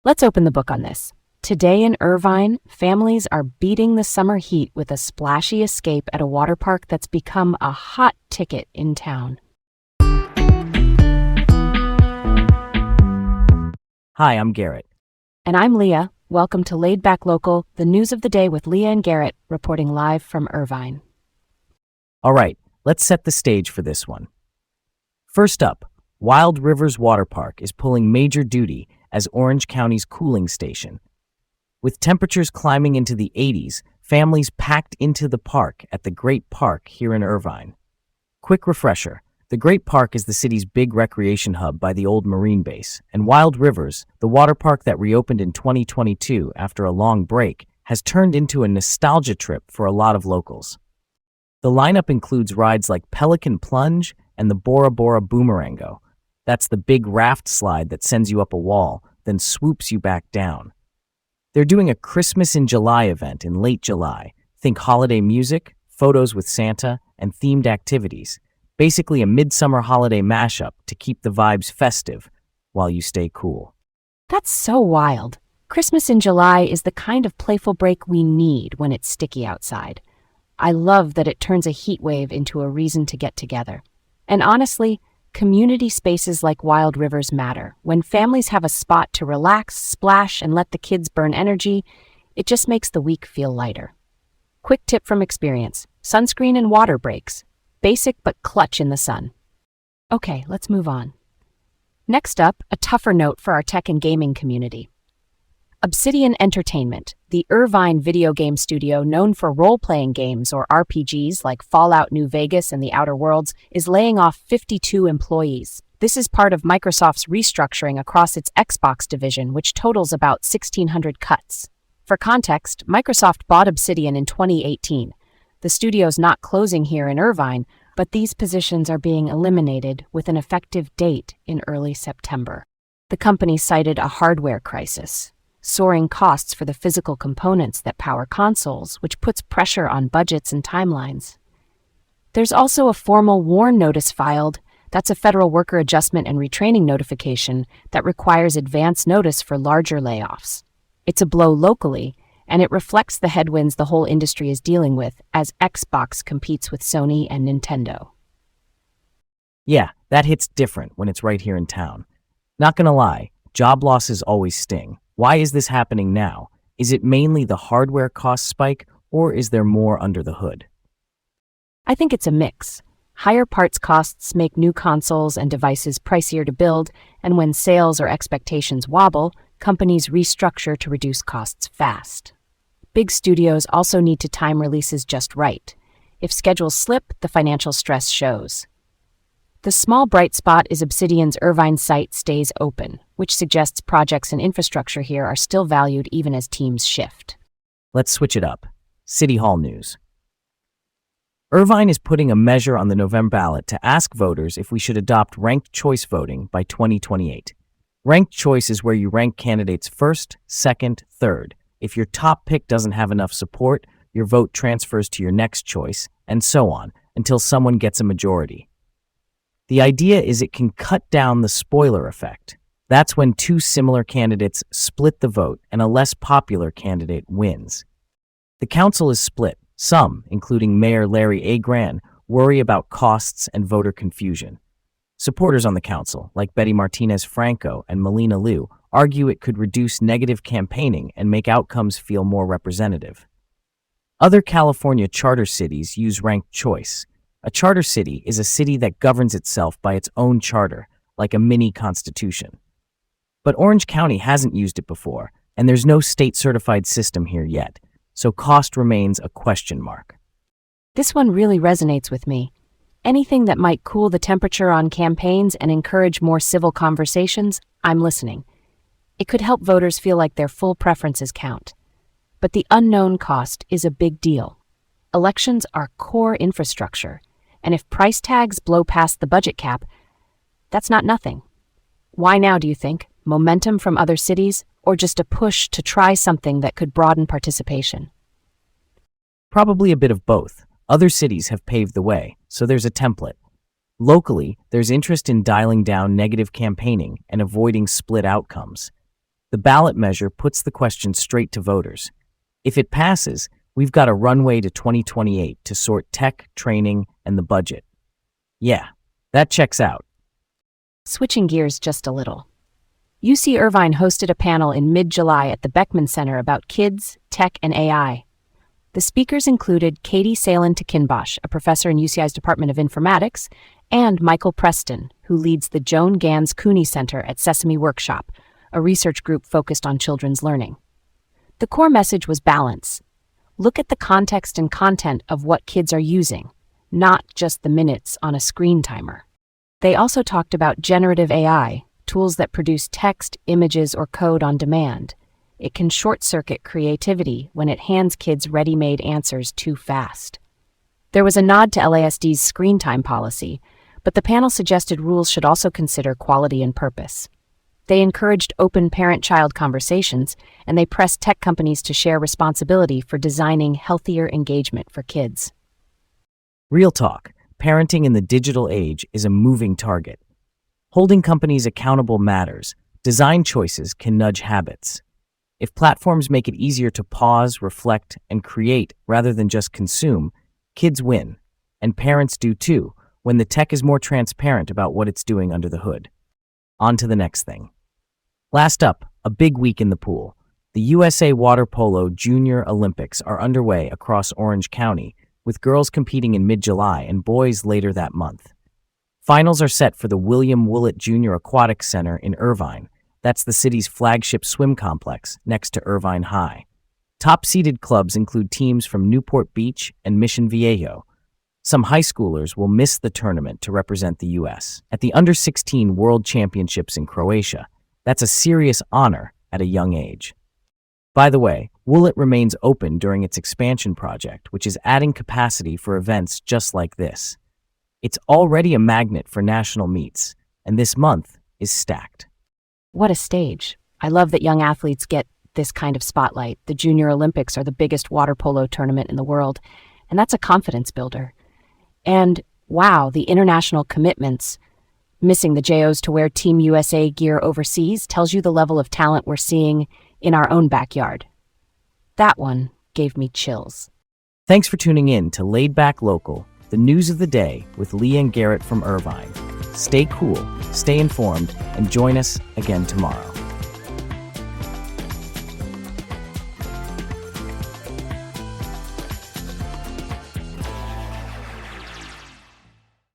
Let's open the book on this. Today in Irvine, families are beating the summer heat with a splashy escape at a water park that's become a hot ticket in town. Hi, I'm Garrett. And I'm Leah. Welcome to Laid Back Local, the news of the day with Leah and Garrett, reporting live from Irvine. All right, let's set the stage for this one. First up, Wild Rivers Water Park is pulling major duty as Orange County's cooling station. With temperatures climbing into the 80s, families packed into the park at the Great Park here in Irvine. Quick refresher, the Great Park is the city's big recreation hub by the old Marine base, and Wild Rivers, the water park that reopened in 2022 after a long break, has turned into a nostalgia trip for a lot of locals. The lineup includes rides like Pelican Plunge and the Bora Bora Boomerango. That's the big raft slide that sends you up a wall, then swoops you back down. They're doing a Christmas in July event in late July. Think holiday music, photos with Santa, and themed activities. Basically a midsummer holiday mashup to keep the vibes festive while you stay cool. That's so wild. Christmas in July is the kind of playful break we need when it's sticky outside. I love that it turns a heat wave into a reason to get together. And honestly, community spaces like Wild Rivers matter. When families have a spot to relax, splash, and let the kids burn energy, it just makes the week feel lighter. Quick tip from experience: sunscreen and water breaks. Basic but clutch in the sun. Okay, let's move on. Next up, a tougher note for our tech and gaming community. Obsidian Entertainment, the Irvine video game studio known for role-playing games or RPGs like Fallout New Vegas and The Outer Worlds, is laying off 52 employees. This is part of Microsoft's restructuring across its Xbox division, which totals about 1,600 cuts. For context, Microsoft bought Obsidian in 2018. The studio's not closing here in Irvine, but these positions are being eliminated with an effective date in early September. The company cited a hardware crisis, soaring costs for the physical components that power consoles, which puts pressure on budgets and timelines. There's also a formal WARN notice filed. That's a federal worker adjustment and retraining notification that requires advance notice for larger layoffs. It's a blow locally, and it reflects the headwinds the whole industry is dealing with as Xbox competes with Sony and Nintendo. Yeah, that hits different when it's right here in town. Not gonna lie, job losses always sting. Why is this happening now? Is it mainly the hardware cost spike, or is there more under the hood? I think it's a mix. Higher parts costs make new consoles and devices pricier to build, and when sales or expectations wobble, companies restructure to reduce costs fast. Big studios also need to time releases just right. If schedules slip, the financial stress shows. The small bright spot is Obsidian's Irvine site stays open, which suggests projects and infrastructure here are still valued even as teams shift. Let's switch it up. City Hall news. Irvine is putting a measure on the November ballot to ask voters if we should adopt ranked choice voting by 2028. Ranked choice is where you rank candidates first, second, third. If your top pick doesn't have enough support, your vote transfers to your next choice, and so on, until someone gets a majority. The idea is it can cut down the spoiler effect. That's when two similar candidates split the vote and a less popular candidate wins. The council is split. Some, including Mayor Larry A. Gran, worry about costs and voter confusion. Supporters on the council, like Betty Martinez-Franco and Melina Liu, argue it could reduce negative campaigning and make outcomes feel more representative. Other California charter cities use ranked choice. A charter city is a city that governs itself by its own charter, like a mini constitution. But Orange County hasn't used it before, and there's no state-certified system here yet, so cost remains a question mark. This one really resonates with me. Anything that might cool the temperature on campaigns and encourage more civil conversations, I'm listening. It could help voters feel like their full preferences count. But the unknown cost is a big deal. Elections are core infrastructure, and if price tags blow past the budget cap, that's not nothing. Why now, do you think? Momentum from other cities, or just a push to try something that could broaden participation? Probably a bit of both. Other cities have paved the way, so there's a template. Locally, there's interest in dialing down negative campaigning and avoiding split outcomes. The ballot measure puts the question straight to voters. If it passes, we've got a runway to 2028 to sort tech, training, and the budget. Yeah, that checks out. Switching gears just a little. UC Irvine hosted a panel in mid-July at the Beckman Center about kids, tech, and AI. The speakers included Katie Salen-Kinbosh, a professor in UCI's Department of Informatics, and Michael Preston, who leads the Joan Gans Cooney Center at Sesame Workshop, a research group focused on children's learning. The core message was balance. Look at the context and content of what kids are using, not just the minutes on a screen timer. They also talked about generative AI, tools that produce text, images, or code on demand. It can short-circuit creativity when it hands kids ready-made answers too fast. There was a nod to LASD's screen time policy, but the panel suggested rules should also consider quality and purpose. They encouraged open parent-child conversations, and they pressed tech companies to share responsibility for designing healthier engagement for kids. Real talk, parenting in the digital age is a moving target. Holding companies accountable matters. Design choices can nudge habits. If platforms make it easier to pause, reflect, and create rather than just consume, kids win. And parents do too, when the tech is more transparent about what it's doing under the hood. On to the next thing. Last up, a big week in the pool. The USA Water Polo Junior Olympics are underway across Orange County, with girls competing in mid-July and boys later that month. Finals are set for the William Willett Junior Aquatics Center in Irvine. That's the city's flagship swim complex next to Irvine High. Top-seeded clubs include teams from Newport Beach and Mission Viejo. Some high schoolers will miss the tournament to represent the U.S. at the Under-16 World Championships in Croatia. That's a serious honor at a young age. By the way, Willett remains open during its expansion project, which is adding capacity for events just like this. It's already a magnet for national meets, and this month is stacked. What a stage. I love that young athletes get this kind of spotlight. The Junior Olympics are the biggest water polo tournament in the world, and that's a confidence builder. And wow, the international commitments. Missing the JOs to wear Team USA gear overseas tells you the level of talent we're seeing in our own backyard. That one gave me chills. Thanks for tuning in to Laid Back Local, the news of the day with Leah and Garrett from Irvine. Stay cool, stay informed, and join us again tomorrow.